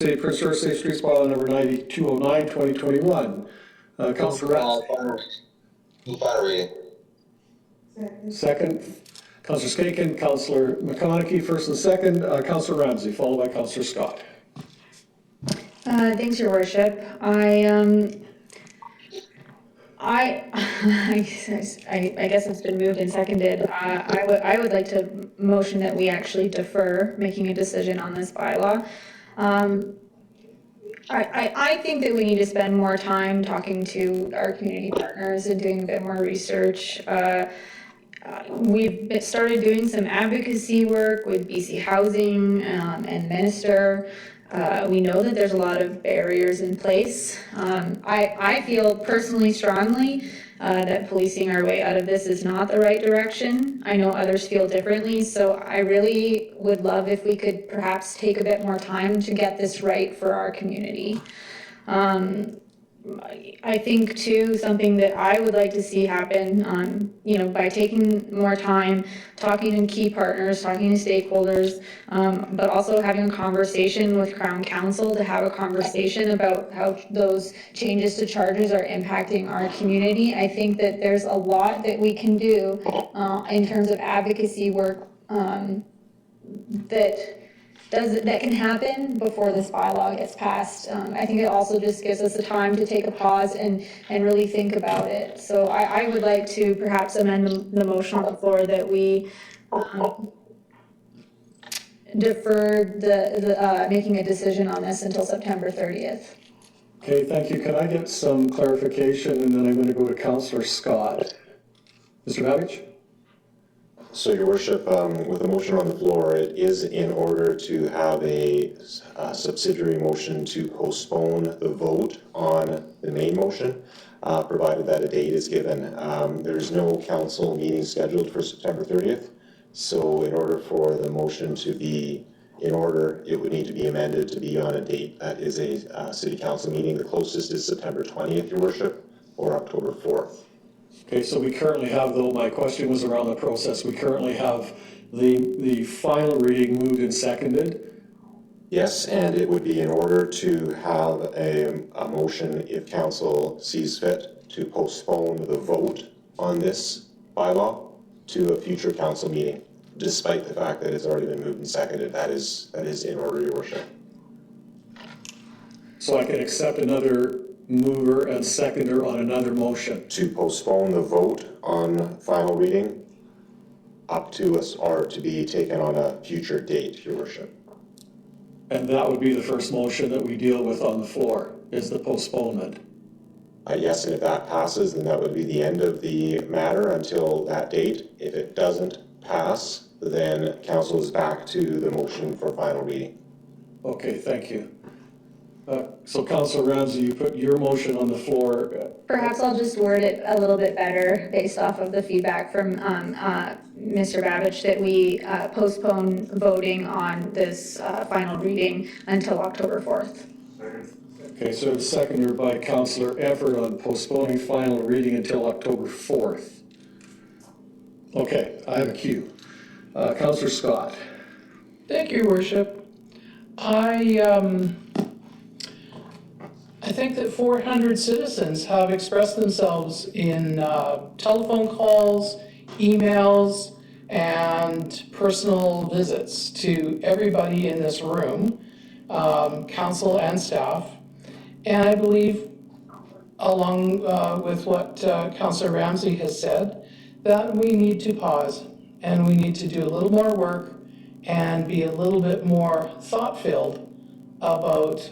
Prince George State Streets Bylaw number 9209, 2021. Councilor Rath. Final reading. Second. Councilor Skaken, Councilor McConaughey, first and second. Councilor Ramsey, followed by Councilor Scott. Thanks, Your Worship. I guess it's been moved and seconded. I would like to motion that we actually defer making a decision on this bylaw. I think that we need to spend more time talking to our community partners and doing a bit more research. We've started doing some advocacy work with BC Housing and Minister. We know that there's a lot of barriers in place. I feel personally strongly that policing our way out of this is not the right direction. I know others feel differently, so I really would love if we could perhaps take a bit more time to get this right for our community. I think too, something that I would like to see happen, by taking more time, talking to key partners, talking to stakeholders, but also having a conversation with Crown Council to have a conversation about how those changes to charges are impacting our community. I think that there's a lot that we can do in terms of advocacy work that can happen before this bylaw gets passed. I think it also just gives us the time to take a pause and really think about it. So I would like to perhaps amend the motion on the floor that we defer making a decision on this until September 30th. Okay, thank you. Can I get some clarification? And then I'm going to go to Councilor Scott. Mr. Babich? So, Your Worship, with the motion on the floor, it is in order to have a subsidiary motion to postpone the vote on the main motion, provided that a date is given. There's no council meeting scheduled for September 30th, so in order for the motion to be in order, it would need to be amended to be on a date that is a city council meeting. The closest is September 20th, Your Worship, or October 4th. Okay, so we currently have, though, my question was around the process. We currently have the final reading moved and seconded. Yes, and it would be in order to have a motion, if council sees fit, to postpone the vote on this bylaw to a future council meeting, despite the fact that it's already been moved and seconded. That is in order, Your Worship. So I can accept another mover and seconder on another motion. To postpone the vote on final reading up to us, or to be taken on a future date, Your Worship. And that would be the first motion that we deal with on the floor, is the postponement. Yes, and if that passes, then that would be the end of the matter until that date. If it doesn't pass, then council is back to the motion for final reading. Okay, thank you. So Councilor Ramsey, you put your motion on the floor. Perhaps I'll just word it a little bit better based off of the feedback from Mr. Babich, that we postpone voting on this final reading until October 4th. Okay, so it's seconded by Councilor Everett on postponing final reading until October 4th. Okay, I have a cue. Councilor Scott. Thank you, Your Worship. I think that 400 citizens have expressed themselves in telephone calls, emails, and personal visits to everybody in this room, council and staff. And I believe, along with what Councillor Ramsey has said, that we need to pause and we need to do a little more work and be a little bit more thought-filled about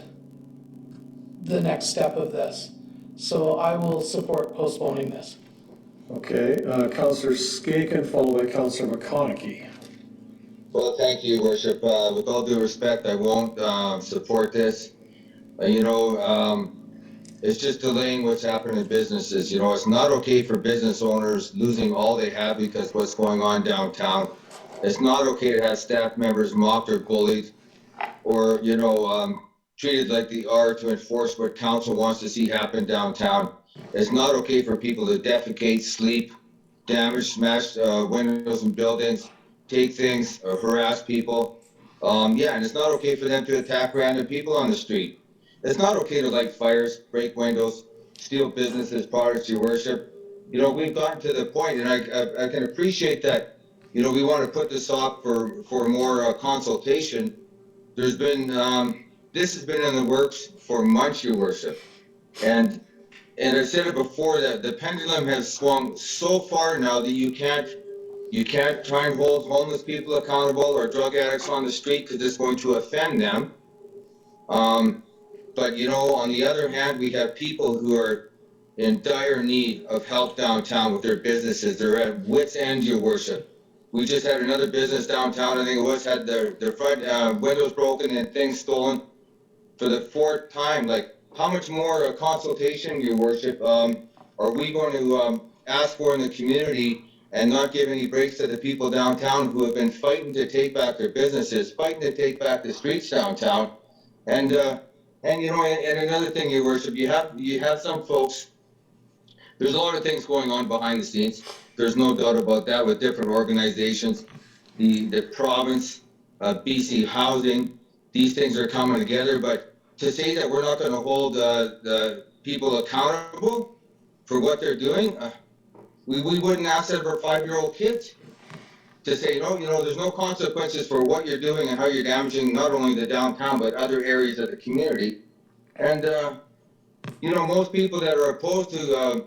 the next step of this. So I will support postponing this. Okay, Councilor Skaken, followed by Councilor McConaughey. Well, thank you, Your Worship. With all due respect, I won't support this. It's just delaying what's happening in businesses. It's not okay for business owners losing all they have because of what's going on downtown. It's not okay to have staff members mocked or bullied, or, treated like they are to enforce what council wants to see happen downtown. It's not okay for people to defecate, sleep, damage, smash windows and buildings, take things, harass people. Yeah, and it's not okay for them to attack random people on the street. It's not okay to light fires, break windows, steal businesses, products, your worship. You know, we've gotten to the point, and I can appreciate that, you know, we want to put this off for more consultation. There's been, this has been in the works for months, your worship. And I said it before that the pendulum has swung so far now that you can't try and hold homeless people accountable or drug addicts on the street because it's going to offend them. But you know, on the other hand, we have people who are in dire need of help downtown with their businesses. They're at wit's end, your worship. We just had another business downtown, I think it was, had their front windows broken and things stolen for the fourth time. Like, how much more consultation, your worship, are we going to ask for in the community and not give any breaks to the people downtown who have been fighting to take back their businesses, fighting to take back the streets downtown? And you know, and another thing, your worship, you have some folks. There's a lot of things going on behind the scenes. There's no doubt about that with different organizations, the province, BC Housing. These things are coming together, but to say that we're not going to hold the people accountable for what they're doing, we wouldn't ask that of our 5-year-old kids. To say, no, you know, there's no consequences for what you're doing and how you're damaging not only the downtown, but other areas of the community. And, you know, most people that are opposed to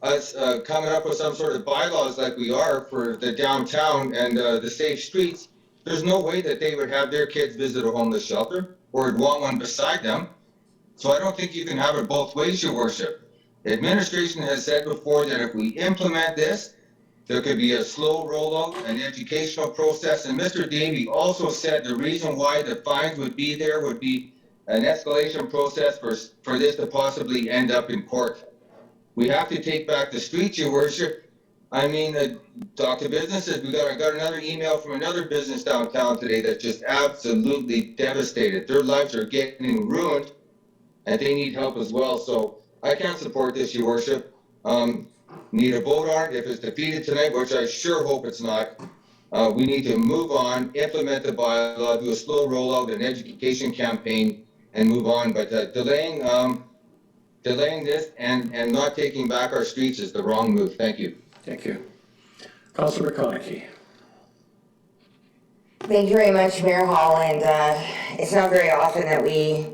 us coming up with some sort of bylaws like we are for the downtown and the safe streets, there's no way that they would have their kids visit a homeless shelter or would want one beside them. So I don't think you can have it both ways, your worship. The administration has said before that if we implement this, there could be a slow rollout, an educational process, and Mr. Davey also said the reason why the fines would be there would be an escalation process for this to possibly end up in court. We have to take back the streets, your worship. I mean, talk to businesses. I got another email from another business downtown today that's just absolutely devastated. Their lives are getting ruined, and they need help as well. So I can't support this, your worship. Need a vote on it. If it's defeated tonight, which I sure hope it's not, we need to move on, implement the bylaw, do a slow rollout, an education campaign, and move on. But delaying this and not taking back our streets is the wrong move. Thank you. Thank you. Councilor McConaughey. Thank you very much, Mayor Hall, and it's not very often that we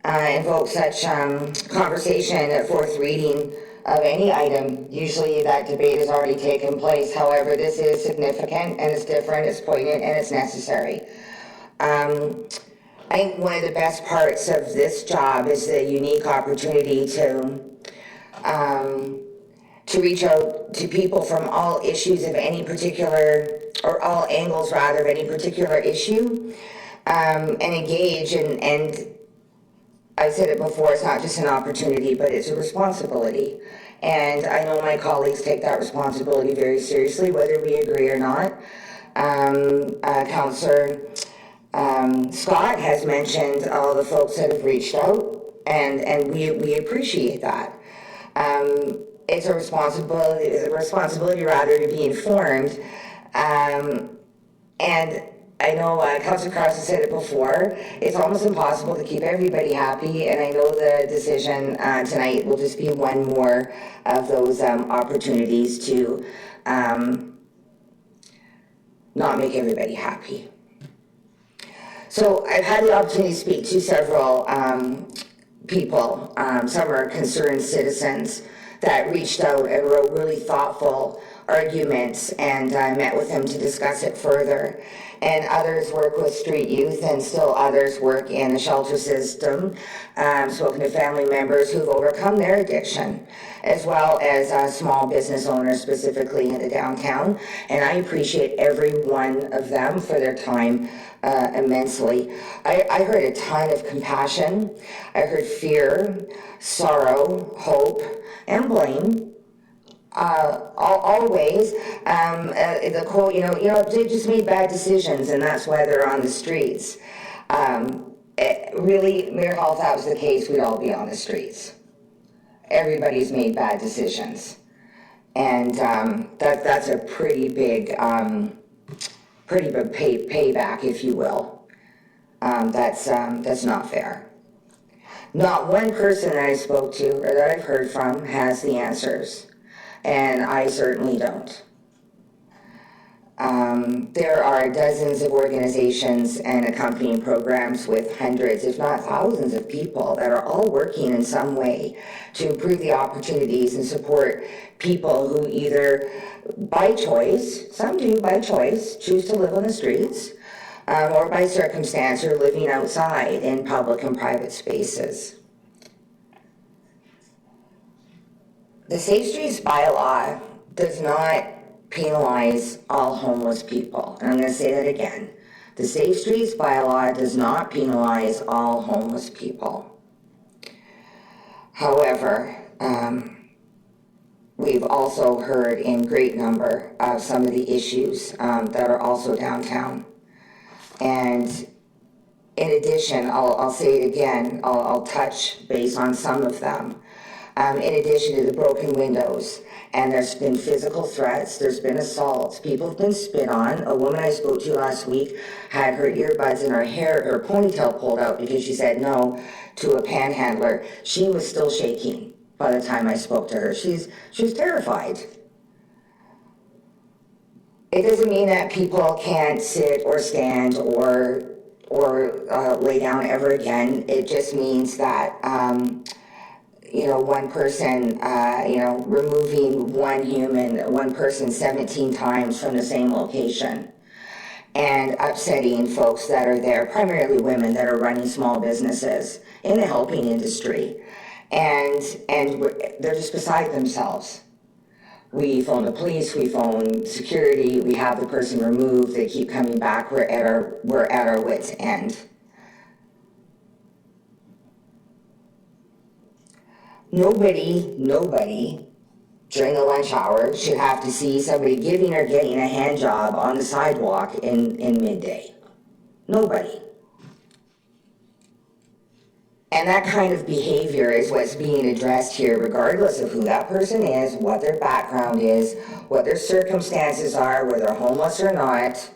invoke such conversation at fourth reading of any item. Usually that debate has already taken place. However, this is significant and it's different, it's poignant, and it's necessary. I think one of the best parts of this job is the unique opportunity to reach out to people from all issues of any particular, or all angles rather, of any particular issue, and engage. And I said it before, it's not just an opportunity, but it's a responsibility. And I know my colleagues take that responsibility very seriously, whether we agree or not. Councillor Scott has mentioned all the folks that have reached out, and we appreciate that. It's a responsibility rather to be informed. And I know Councillor Carson said it before, it's almost impossible to keep everybody happy, and I know the decision tonight will just be one more of those opportunities to not make everybody happy. So I've had the opportunity to speak to several people, some are concerned citizens that reached out and wrote really thoughtful arguments, and I met with them to discuss it further. And others work with street youth, and still others work in the shelter system. Spoken to family members who've overcome their addiction, as well as small business owners, specifically in the downtown. And I appreciate every one of them for their time immensely. I heard a ton of compassion. I heard fear, sorrow, hope, and blame. Always, the quote, you know, they just made bad decisions and that's why they're on the streets. Really, Mayor Hall, if that was the case, we'd all be on the streets. Everybody's made bad decisions. And that's a pretty big pretty big payback, if you will. That's not fair. Not one person that I spoke to or that I've heard from has the answers, and I certainly don't. There are dozens of organizations and accompanying programs with hundreds, if not thousands of people that are all working in some way to improve the opportunities and support people who either by choice, some do by choice, choose to live on the streets, or by circumstance are living outside in public and private spaces. The Safe Streets bylaw does not penalize all homeless people. And I'm going to say that again. The Safe Streets bylaw does not penalize all homeless people. However, we've also heard in great number of some of the issues that are also downtown. And in addition, I'll say it again, I'll touch base on some of them. In addition to the broken windows, and there's been physical threats, there's been assaults, people have been spit on. A woman I spoke to last week had her earbuds and her hair, her ponytail pulled out because she said no to a panhandler. She was still shaking by the time I spoke to her. She was terrified. It doesn't mean that people can't sit or stand or lay down ever again. It just means that one person, removing one person 17 times from the same location and upsetting folks that are there, primarily women that are running small businesses in the helping industry. And they're just beside themselves. We phone the police, we phone security, we have the person removed, they keep coming back, we're at our wits' end. Nobody during the lunch hour should have to see somebody giving or getting a hand job on the sidewalk in midday. Nobody. And that kind of behavior is what's being addressed here, regardless of who that person is, what their background is, what their circumstances are, whether they're homeless or not.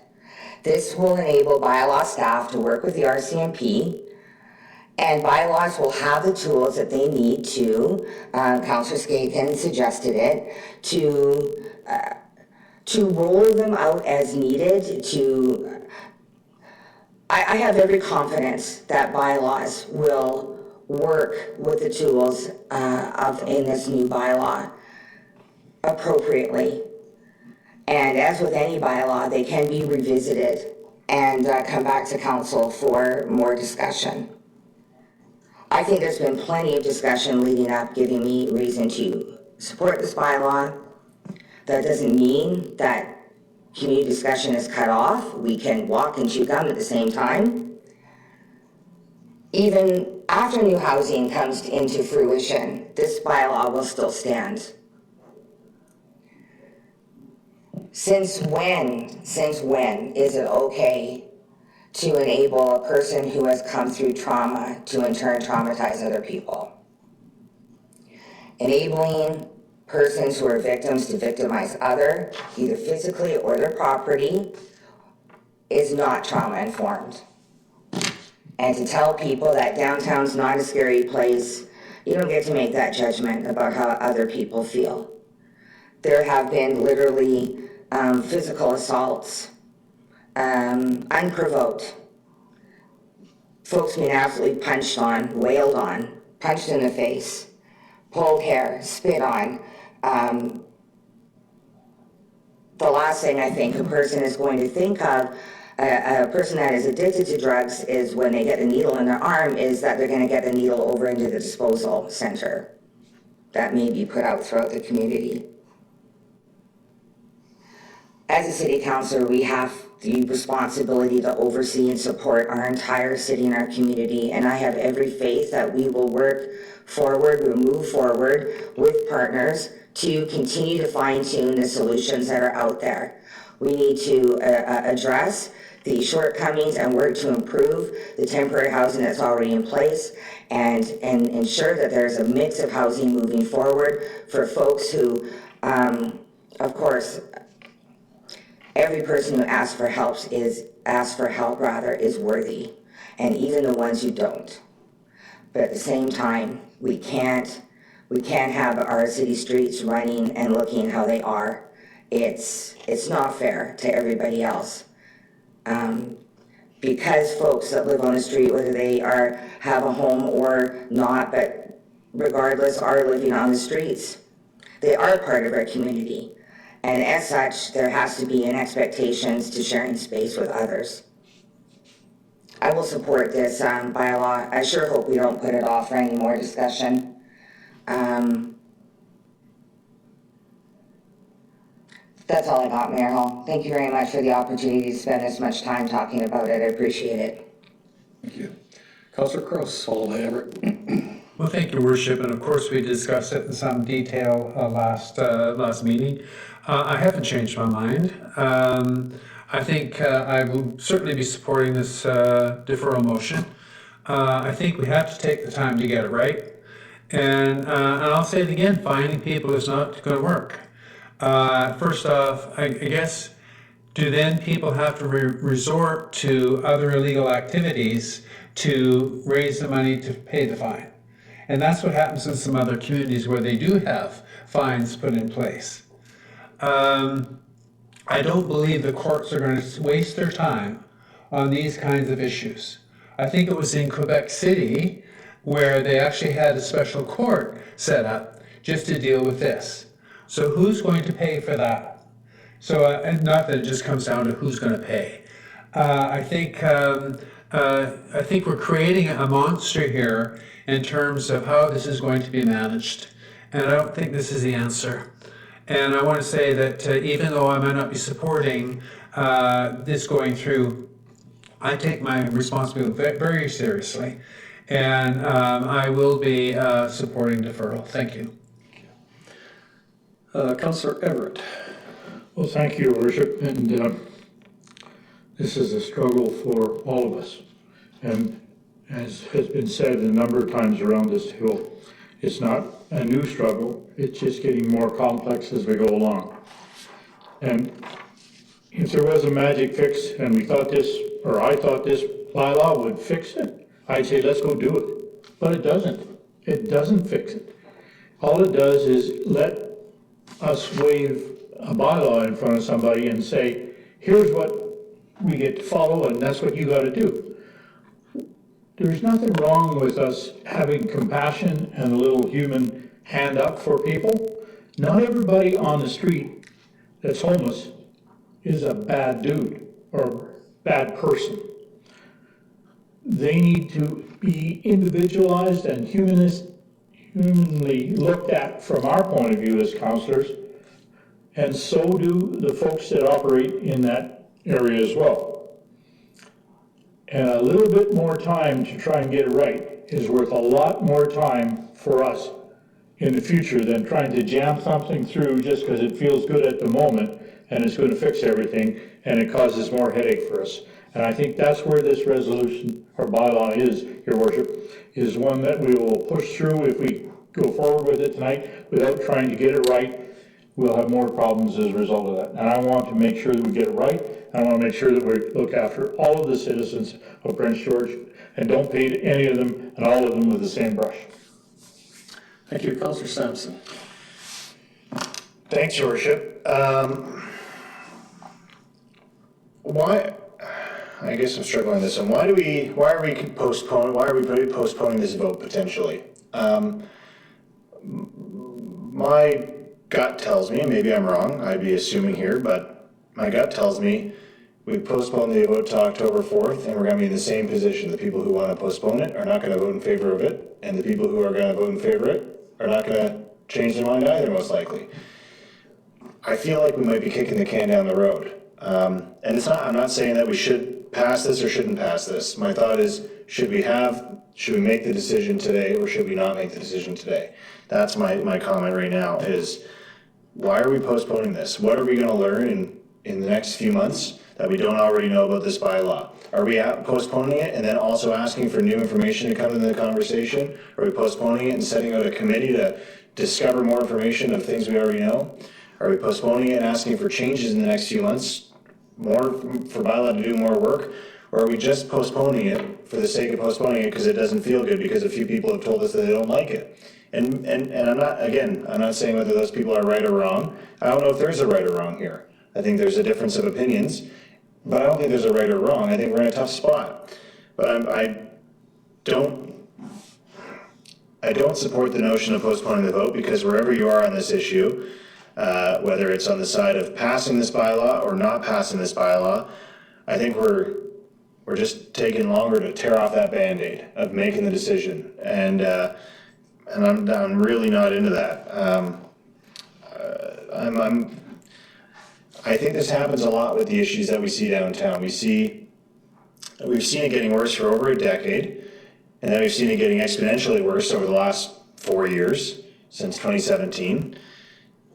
This will enable bylaw staff to work with the RCMP, and bylaws will have the tools that they need to, Councillor Skaken suggested it, to roll them out as needed. I have every confidence that bylaws will work with the tools in this new bylaw appropriately. And as with any bylaw, they can be revisited and come back to council for more discussion. I think there's been plenty of discussion leading up, giving me reason to support this bylaw. That doesn't mean that community discussion is cut off. We can walk and chew gum at the same time. Even after new housing comes into fruition, this bylaw will still stand. Since when is it okay to enable a person who has come through trauma to in turn traumatize other people? Enabling persons who are victims to victimize other, either physically or their property, is not trauma informed. And to tell people that downtown's not a scary place, you don't get to make that judgment about how other people feel. There have been literally physical assaults, unprovoked. Folks being absolutely punched on, wailed on, punched in the face, pulled hair, spit on. The last thing I think a person is going to think of, a person that is addicted to drugs, is when they get the needle in their arm, is that they're going to get the needle over into the disposal center that may be put out throughout the community. As a city councilor, we have the responsibility to oversee and support our entire city and our community, and I have every faith that we will work forward, we'll move forward with partners to continue to fine-tune the solutions that are out there. We need to address the shortcomings and work to improve the temporary housing that's already in place and ensure that there's a mix of housing moving forward for folks who, of course, every person who asks for help is worthy, and even the ones who don't. But at the same time, we can't have our city streets running and looking how they are. It's not fair to everybody else. Because folks that live on the street, whether they have a home or not, but regardless, are living on the streets, they are part of our community. And as such, there has to be an expectations to sharing space with others. I will support this bylaw. I sure hope we don't put it off for any more discussion. That's all I got, Mayor Hall. Thank you very much for the opportunity to spend this much time talking about it. I appreciate it. Thank you. Councillor Cross, followed by Everett. Well, thank you, Worship, and of course we discussed it in some detail last meeting. I haven't changed my mind. I think I will certainly be supporting this deferral motion. I think we have to take the time to get it right, and I'll say it again: finding people is not going to work. First off, I guess, do then people have to resort to other illegal activities to raise the money to pay the fine? And that's what happens in some other communities where they do have fines put in place. I don't believe the courts are going to waste their time on these kinds of issues. I think it was in Quebec City where they actually had a special court set up just to deal with this. So who's going to pay for that? So, and not that it just comes down to who's going to pay. I think we're creating a monster here in terms of how this is going to be managed. And I don't think this is the answer. And I want to say that even though I might not be supporting this going through, I take my responsibility very seriously. And I will be supporting deferral. Thank you. Councillor Everett. Well, thank you, Your Worship, and this is a struggle for all of us. And as has been said a number of times around this hill, it's not a new struggle, it's just getting more complex as we go along. And if there was a magic fix and we thought this, or I thought this bylaw would fix it, I'd say let's go do it. But it doesn't. It doesn't fix it. All it does is let us wave a bylaw in front of somebody and say, here's what we get to follow and that's what you got to do. There's nothing wrong with us having compassion and a little human hand up for people. Not everybody on the street that's homeless is a bad dude or bad person. They need to be individualized and humanly looked at from our point of view as councillors, and so do the folks that operate in that area as well. And a little bit more time to try and get it right is worth a lot more time for us in the future than trying to jam something through just because it feels good at the moment and it's going to fix everything and it causes more headache for us. And I think that's where this resolution or bylaw is, Your Worship, is one that we will push through if we go forward with it tonight without trying to get it right. We'll have more problems as a result of that. And I want to make sure that we get it right. I want to make sure that we look after all of the citizens of Prince George and don't paint any of them and all of them with the same brush. Thank you, Councillor Sampson. Thanks, Your Worship. Why? I guess I'm struggling with this one. Why are we postponing this vote potentially? My gut tells me, maybe I'm wrong, I'd be assuming here, but my gut tells me we postpone the vote to October 4th and we're going to be in the same position. The people who want to postpone it are not going to vote in favor of it, and the people who are going to vote in favor of it are not going to change their mind either, most likely. I feel like we might be kicking the can down the road. And I'm not saying that we should pass this or shouldn't pass this. My thought is, should we make the decision today or should we not make the decision today? That's my comment right now is, why are we postponing this? What are we going to learn in the next few months that we don't already know about this bylaw? Are we postponing it and then also asking for new information to come into the conversation? Are we postponing it and setting out a committee to discover more information of things we already know? Are we postponing it and asking for changes in the next few months more for Bylaw to do more work? Or are we just postponing it for the sake of postponing it because it doesn't feel good because a few people have told us that they don't like it? And I'm not saying whether those people are right or wrong. I don't know if there's a right or wrong here. I think there's a difference of opinions, but I don't think there's a right or wrong. I think we're in a tough spot. But I don't support the notion of postponing the vote, because wherever you are on this issue, whether it's on the side of passing this bylaw or not passing this bylaw, I think we're just taking longer to tear off that Band-Aid of making the decision. And I'm really not into that. I think this happens a lot with the issues that we see downtown. We've seen it getting worse for over a decade, and then we've seen it getting exponentially worse over the last 4 years, since 2017.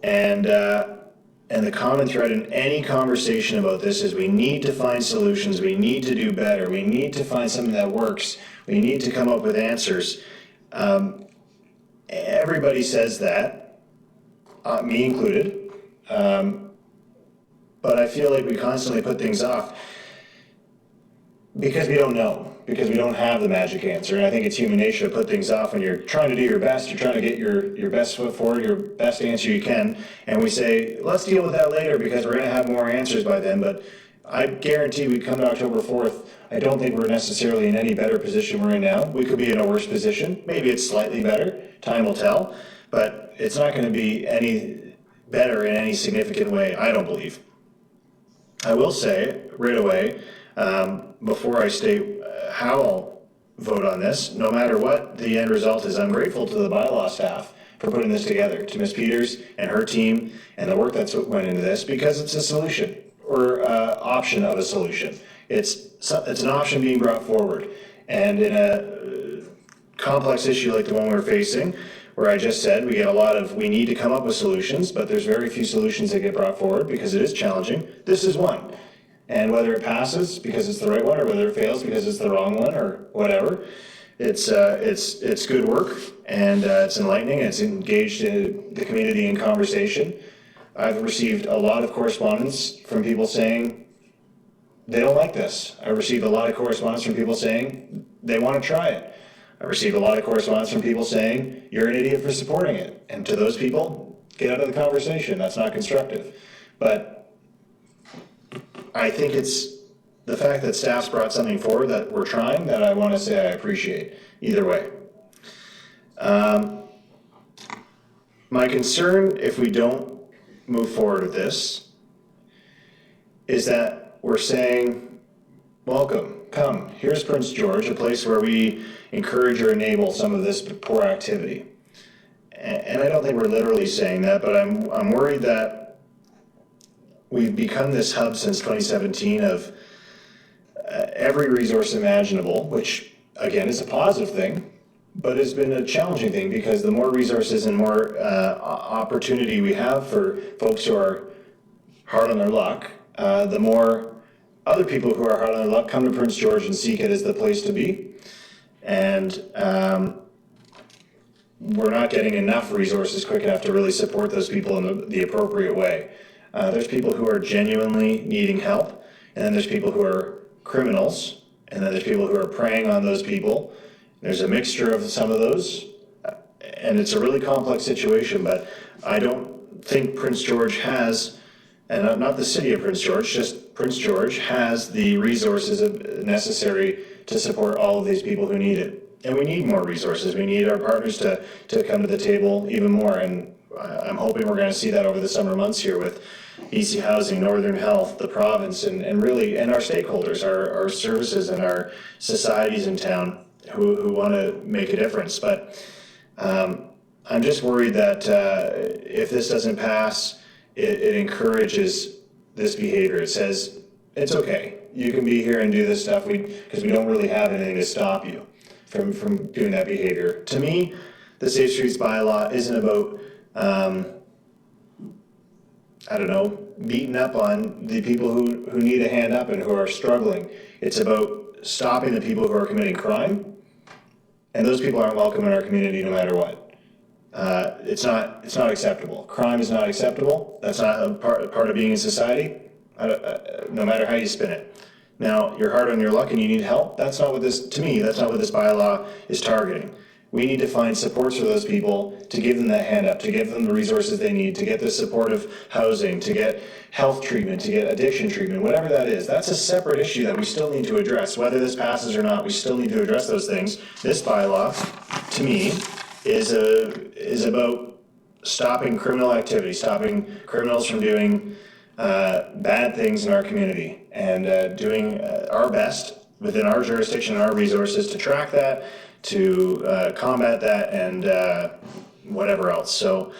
And the common thread in any conversation about this is we need to find solutions, we need to do better, we need to find something that works, we need to come up with answers. Everybody says that, me included, but I feel like we constantly put things off because we don't know, because we don't have the magic answer. And I think it's human nature to put things off when you're trying to do your best, you're trying to get your best foot forward, your best answer you can, and we say, let's deal with that later because we're gonna have more answers by then. But I guarantee we come to October 4th, I don't think we're necessarily in any better position we're in now. We could be in a worse position. Maybe it's slightly better, time will tell, but it's not gonna be any better in any significant way, I don't believe. I will say right away, before I state how I'll vote on this, no matter what the end result is, I'm grateful to the Bylaw staff for putting this together, to Ms. Peters and her team and the work that's went into this, because it's a solution, or option of a solution. It's an option being brought forward. And in a complex issue like the one we're facing, where I just said we get a lot of, we need to come up with solutions, but there's very few solutions that get brought forward because it is challenging. This is one. And whether it passes because it's the right one, or whether it fails because it's the wrong one, or whatever, it's good work, and it's enlightening. It's engaged the community in conversation. I've received a lot of correspondence from people saying they don't like this. I've received a lot of correspondence from people saying they want to try it. I received a lot of correspondence from people saying you're an idiot for supporting it. And to those people, get out of the conversation. That's not constructive. But I think it's the fact that staff's brought something forward that we're trying that I want to say I appreciate either way. My concern, if we don't move forward with this, is that we're saying, welcome, come, here's Prince George, a place where we encourage or enable some of this poor activity. And I don't think we're literally saying that, but I'm worried that we've become this hub since 2017 of every resource imaginable, which again is a positive thing, but has been a challenging thing because the more resources and more opportunity we have for folks who are hard on their luck, the more other people who are hard on their luck come to Prince George and seek it as the place to be. And we're not getting enough resources quick enough to really support those people in the appropriate way. There's people who are genuinely needing help, and then there's people who are criminals, and then there's people who are preying on those people. There's a mixture of some of those, and it's a really complex situation, but I don't think Prince George has, and not the city of Prince George, just Prince George has the resources necessary to support all of these people who need it. And we need more resources. We need our partners to come to the table even more. And I'm hoping we're going to see that over the summer months here with BC Housing, Northern Health, the province, and really, and our stakeholders, our services and our societies in town who want to make a difference. But I'm just worried that if this doesn't pass, it encourages this behavior. It says, it's okay. You can be here and do this stuff because we don't really have anything to stop you from doing that behavior. To me, the Safe Streets bylaw isn't about, beating up on the people who need a hand up and who are struggling. It's about stopping the people who are committing crime, and those people aren't welcome in our community no matter what. It's not acceptable. Crime is not acceptable. That's not a part of being in society. no matter how you spin it. Now, you're hard on your luck and you need help. That's not what this, to me, that's not what this bylaw is targeting. We need to find supports for those people, to give them that hand up, to give them the resources they need, to get the supportive housing, to get health treatment, to get addiction treatment, whatever that is. That's a separate issue that we still need to address. Whether this passes or not, we still need to address those things. This bylaw, to me, is about stopping criminal activity, stopping criminals from doing bad things in our community, and doing our best within our jurisdiction and our resources to track that, to combat that, and whatever else. So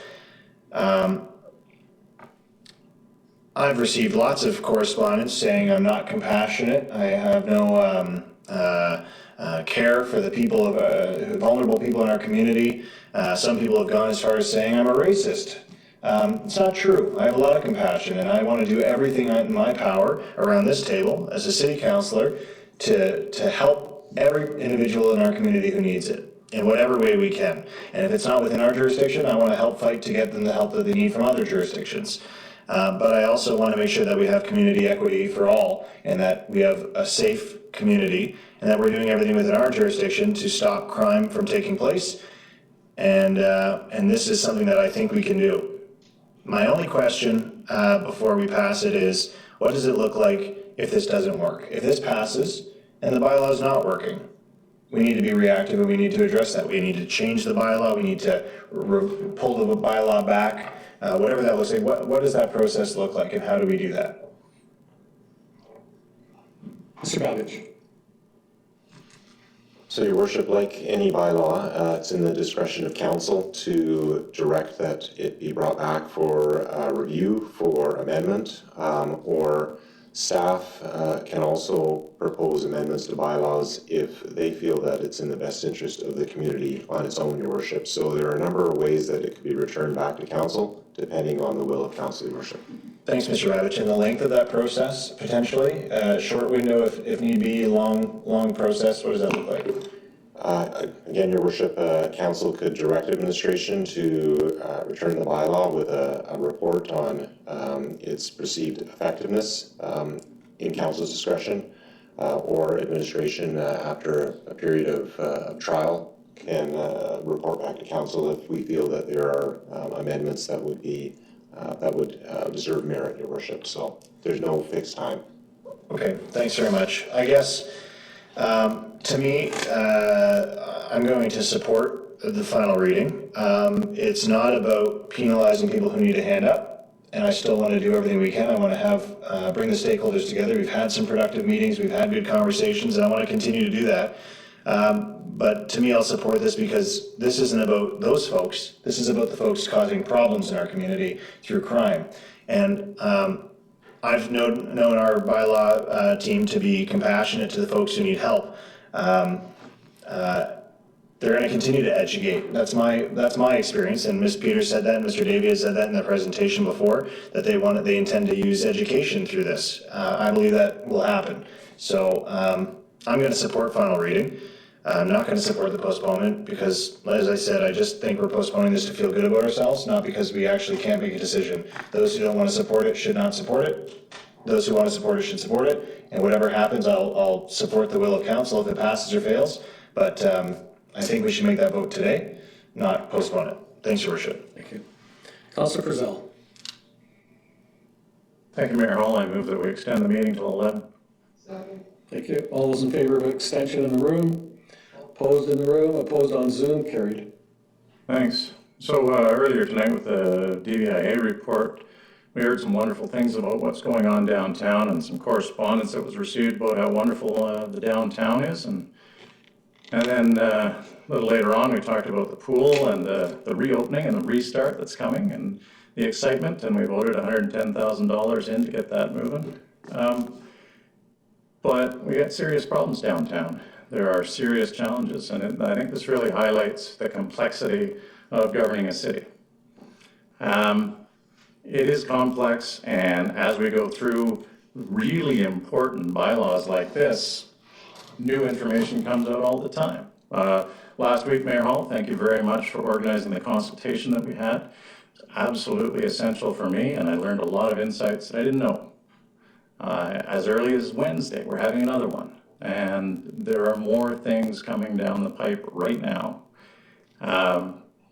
I've received lots of correspondence saying I'm not compassionate, I have no care for the people of vulnerable people in our community. Some people have gone as far as saying I'm a racist. It's not true. I have a lot of compassion, and I want to do everything in my power around this table as a city councillor to help every individual in our community who needs it in whatever way we can. And if it's not within our jurisdiction, I want to help fight to get them the help that they need from other jurisdictions. But I also want to make sure that we have community equity for all, and that we have a safe community, and that we're doing everything within our jurisdiction to stop crime from taking place. And this is something that I think we can do. My only question before we pass it is, what does it look like if this doesn't work? If this passes and the bylaw is not working, we need to be reactive and we need to address that. We need to change the bylaw, we need to pull the bylaw back, whatever that looks like. What does that process look like, and how do we do that? Mr. Babbage. So, Your Worship, like any bylaw, it's in the discretion of council to direct that it be brought back for review, for amendment, or staff can also propose amendments to bylaws if they feel that it's in the best interest of the community on its own, Your Worship. So there are a number of ways that it could be returned back to council, depending on the will of council, Your Worship. Thanks, Mr. Ravitch. And the length of that process, potentially, short window if need be, long process, what does that look like? Again, Your Worship, council could direct administration to return the bylaw with a report on its perceived effectiveness in council's discretion, or administration after a period of trial can report back to council if we feel that there are amendments that would be deserve merit, Your Worship. So there's no fixed time. Okay, thanks very much. I guess to me, I'm going to support the final reading. It's not about penalizing people who need a hand up, and I still want to do everything we can. I want to have bring the stakeholders together. We've had some productive meetings, we've had good conversations, and I want to continue to do that. But to me, I'll support this because this isn't about those folks. This is about the folks causing problems in our community through crime. And I've known our bylaw team to be compassionate to the folks who need help. They're going to continue to educate. That's my experience, and Ms. Peters said that, and Mr. Davia said that in the presentation before, that they intend to use education through this. I believe that will happen. So I'm going to support final reading. I'm not going to support the postponement because, as I said, I just think we're postponing this to feel good about ourselves, not because we actually can't make a decision. Those who don't want to support it should not support it. Those who want to support it should support it. And whatever happens, I'll support the will of council if it passes or fails. But I think we should make that vote today, not postpone it. Thanks, Your Worship. Thank you. Councillor Frizzell. Thank you, Mayor Hall. I move that we extend the meeting till 11. Thank you. All those in favor of extension in the room? Opposed in the room? Opposed on Zoom? Carried. Thanks. So earlier tonight with the DVIA report, we heard some wonderful things about what's going on downtown and some correspondence that was received about how wonderful the downtown is. And then a little later on, we talked about the pool and the reopening and the restart that's coming and the excitement, and we voted $110,000 in to get that moving. But we got serious problems downtown. There are serious challenges, and I think this really highlights the complexity of governing a city. It is complex, and as we go through really important bylaws like this, new information comes out all the time. Last week, Mayor Hall, thank you very much for organizing the consultation that we had. It's absolutely essential for me, and I learned a lot of insights that I didn't know. as early as Wednesday, we're having another one. And there are more things coming down the pipe right now.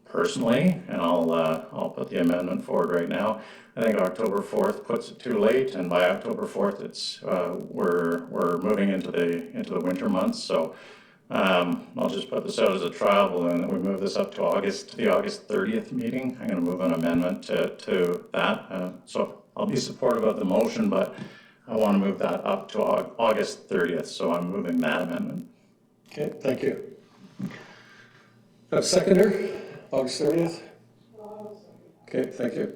Personally, and I'll put the amendment forward right now, I think October 4th puts it too late, and by October 4th, it's, we're moving into the winter months, so I'll just put this out as a trial balloon, that we move this up to the August 30th meeting. I'm gonna move an amendment to that, so I'll be supportive of the motion, but I wanna move that up to August 30th, so I'm moving that amendment. Okay, thank you. Seconder, August 30th? Okay, thank you.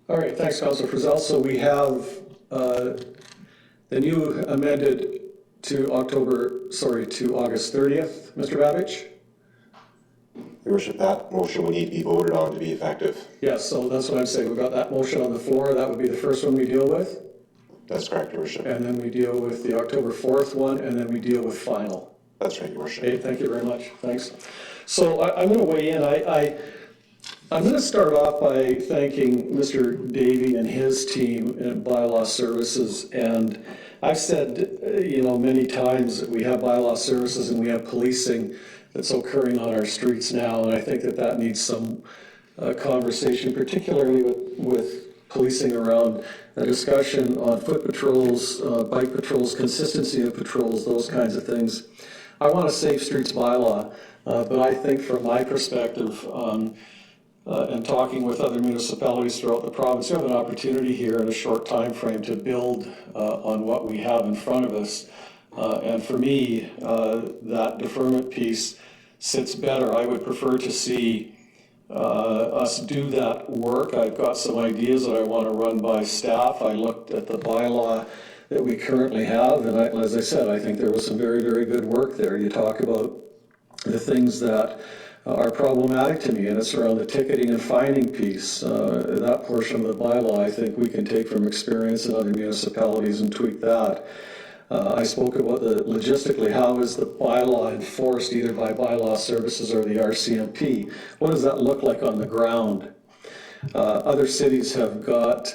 All right, thanks, Councilor Frizzell. So we have the new amended to August 30th, Mr. Babich? Your worship, that motion would need to be voted on to be effective. Yes, so that's what I'm saying. We've got that motion on the floor. That would be the first one we deal with. That's correct, your worship. And then we deal with the October 4th one, and then we deal with final. That's right, your worship. Okay, thank you very much. Thanks. So I'm going to weigh in. I'm going to start off by thanking Mr. Davey and his team at Bylaw Services. And I've said, many times that we have bylaw services and we have policing that's occurring on our streets now. And I think that needs some conversation, particularly with policing around a discussion on foot patrols, bike patrols, consistency of patrols, those kinds of things. I want a safe streets bylaw, but I think from my perspective, and talking with other municipalities throughout the province, you have an opportunity here in a short time frame to build on what we have in front of us. And for me, that deferment piece sits better. I would prefer to see us do that work. I've got some ideas that I want to run by staff. I looked at the bylaw that we currently have, and as I said, I think there was some very, very good work there. You talk about the things that are problematic to me, and it's around the ticketing and fining piece. That portion of the bylaw, I think we can take from experience in other municipalities and tweak that. I spoke about logistically, how is the bylaw enforced either by Bylaw Services or the RCMP? What does that look like on the ground? Other cities have got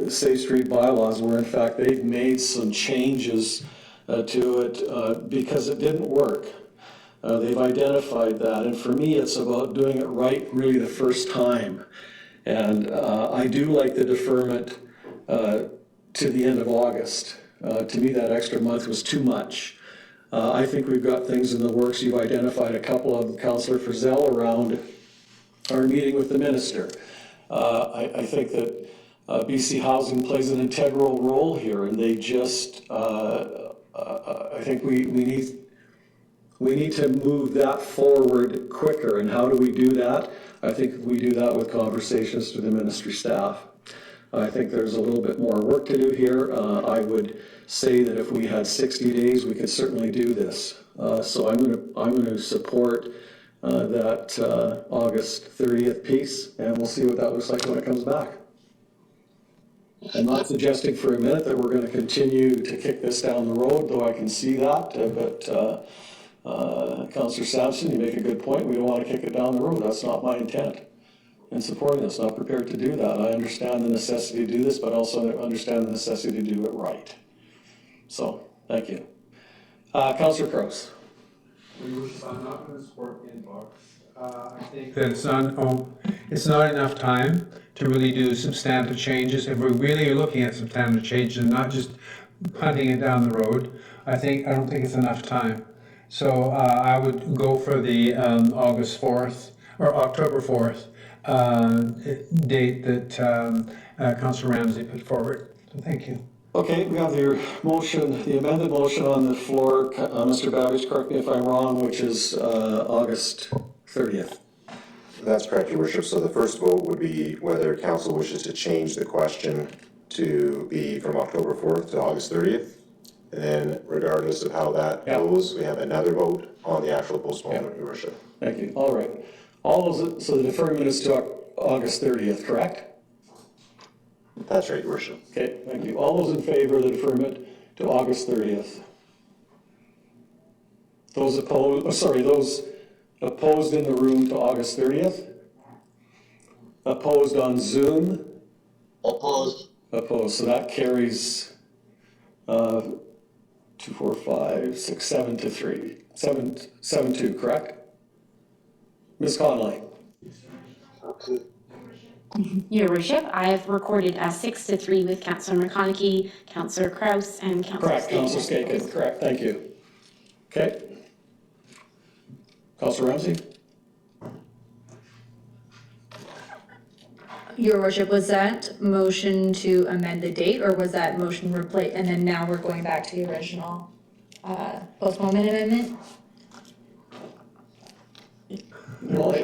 Safe Street bylaws where in fact they've made some changes to it because it didn't work. They've identified that, and for me it's about doing it right really the first time. And I do like the deferment to the end of August. To me that extra month was too much. I think we've got things in the works. You've identified a couple of them, Councillor Frizzell, around our meeting with the minister. I think that BC Housing plays an integral role here, and they just, I think we need to move that forward quicker. And how do we do that? I think we do that with conversations to the ministry staff. I think there's a little bit more work to do here. I would say that if we had 60 days, we could certainly do this. So I'm going to support that August 30th piece, and we'll see what that looks like when it comes back. I'm not suggesting for a minute that we're going to continue to kick this down the road, though I can see that. But Councillor Sampson, you make a good point. We don't want to kick it down the road. That's not my intent in supporting this. Not prepared to do that. I understand the necessity to do this, but also understand the necessity to do it right. So, thank you. Councillor Crouse. I'm not going to support the inbox. I think that it's not enough time to really do substantive changes. If we're really looking at substantive changes and not just punting it down the road, I don't think it's enough time. So I would go for the August 4th or October 4th date that Councillor Ramsey put forward. So thank you. Okay, we have your motion, the amended motion on the floor. Mr. Babich, correct me if I'm wrong, which is August 30th. That's correct, your worship. So the first vote would be whether council wishes to change the question to be from October 4th to August 30th. And then regardless of how that goes, we have another vote on the actual postponement, your worship. Thank you. All right. So the deferment is to August 30th, correct? That's right, your worship. Okay, thank you. All those in favor of the deferment to August 30th? Those opposed in the room to August 30th? Opposed on Zoom? Opposed. Opposed, so that carries 2, 4, 5, 6, 7 to 3. 7-2, correct? Ms. Conley? Okay. Your Worship, I have recorded as 6-3 with Councillor McConaughey, Councillor Kraus, and Councillor Correct, Councillor Skaken, correct, thank you. Okay. Councillor Ramsey? Your Worship, was that motion to amend the date, or was that motion replace, and then now we're going back to the original postponement amendment? Well,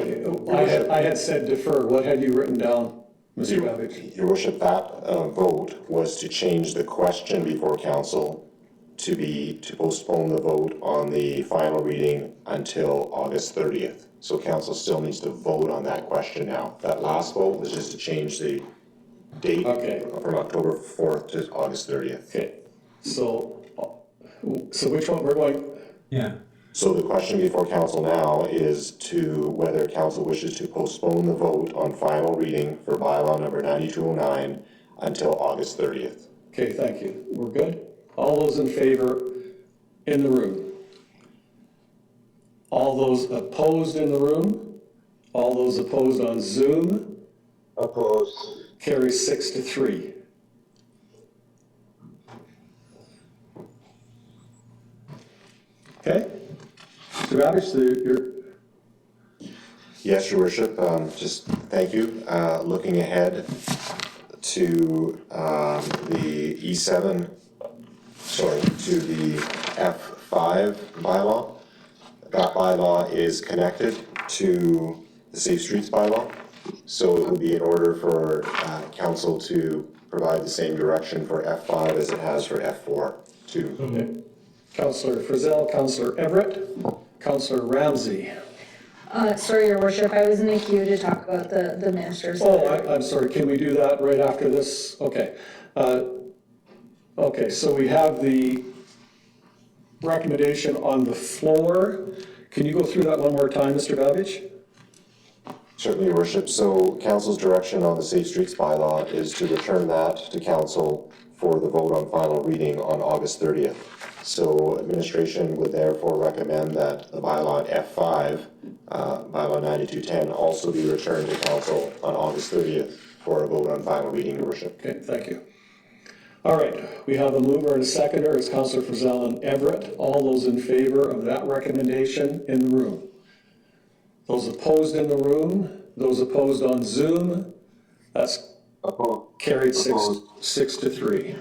I had said defer. What had you written down, Mr. Babbage? Your Worship, that vote was to change the question before council to postpone the vote on the final reading until August 30th. So council still needs to vote on that question now. That last vote was just to change the date from October 4th to August 30th. Okay, so which one we're going? Yeah. So the question before council now is to whether council wishes to postpone the vote on final reading for bylaw number 9209 until August 30th. Okay, thank you. We're good? All those in favor in the room? All those opposed in the room? All those opposed on Zoom? Opposed. Carries 6-3. Okay? Mr. Babbage, you're... Yes, Your Worship, just thank you. Looking ahead to the E7, to the F5 bylaw. That bylaw is connected to the Safe Streets bylaw. So it would be in order for council to provide the same direction for F5 as it has for F4 too. Okay. Councillor Frizzell, Councillor Everett, Councillor Ramsey. Sorry, Your Worship, I was in the queue to talk about the ministers. Oh, I'm sorry, can we do that right after this? Okay. Okay, so we have the recommendation on the floor. Can you go through that one more time, Mr. Babbage? Certainly, Your Worship. So council's direction on the Safe Streets bylaw is to return that to council for the vote on final reading on August 30th. So administration would therefore recommend that the bylaw at F5, bylaw 9210, also be returned to council on August 30th for a vote on final reading, Your Worship. Okay, thank you. All right, we have a mover and a seconder. It's Councillor Frizzell and Everett. All those in favor of that recommendation in the room? Those opposed in the room? Those opposed on Zoom? That's carried 6-3.